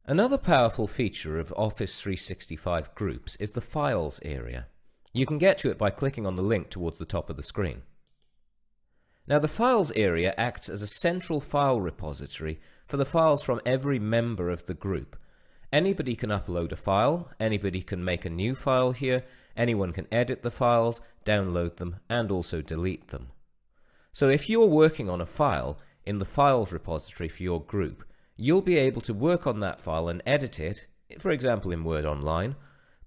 Another powerful feature of Office 365 Groups is the Files area. You can get to it by clicking on the link towards the top of the screen. Now, the Files area acts as a central file repository for the files from every member of the group. Anybody can upload a file, anybody can make a new file here, anyone can edit the files, download them, and also delete them. So if you're working on a file in the Files repository for your group, you'll be able to work on that file and edit it, for example in Word Online,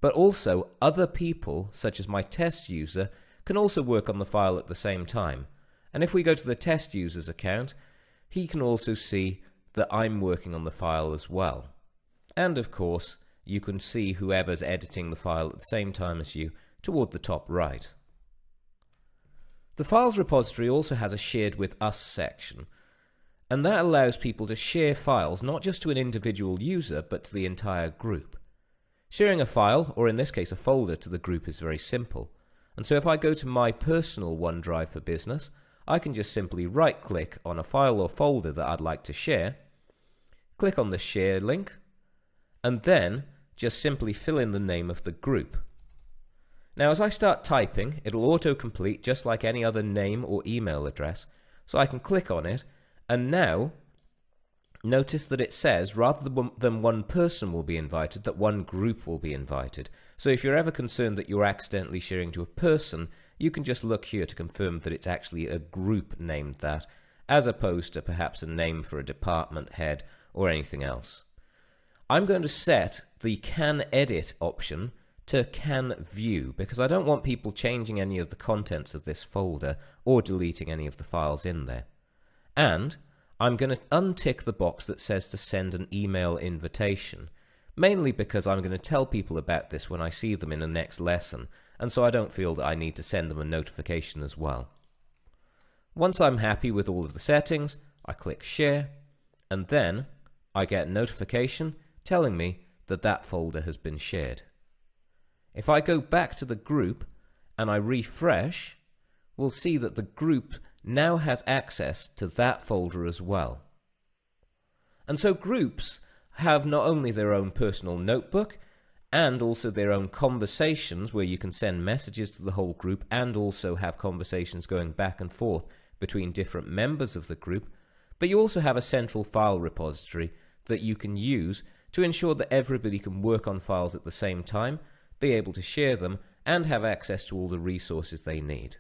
but also other people, such as my test user, can also work on the file at the same time. And if we go to the test user's account, he can also see that I'm working on the file as well. And of course, you can see whoever's editing the file at the same time as you toward the top right. The Files repository also has a Shared with Us section, and that allows people to share files not just to an individual user, but to the entire group. Sharing a file, or in this case a folder, to the group is very simple. And so if I go to my personal OneDrive for Business, I can just simply right-click on a file or folder that I'd like to share, click on the Share link, and then just simply fill in the name of the group. Now as I start typing, it'll auto-complete just like any other name or email address, so I can click on it. And now, notice that it says, rather than one person will be invited, that one group will be invited. So if you're ever concerned that you're accidentally sharing to a person, you can just look here to confirm that it's actually a group named that, as opposed to perhaps a name for a department head or anything else. I'm going to set the Can Edit option to Can View, because I don't want people changing any of the contents of this folder or deleting any of the files in there. And I'm going to untick the box that says to send an email invitation, mainly because I'm going to tell people about this when I see them in the next lesson, and so I don't feel that I need to send them a notification as well. Once I'm happy with all of the settings, I click Share, and then I get a notification telling me that that folder has been shared. If I go back to the group and I refresh, we'll see that the group now has access to that folder as well. And so groups have not only their own personal notebook and also their own conversations where you can send messages to the whole group and also have conversations going back and forth between different members of the group, but you also have a central file repository that you can use to ensure that everybody can work on files at the same time, be able to share them, and have access to all the resources they need.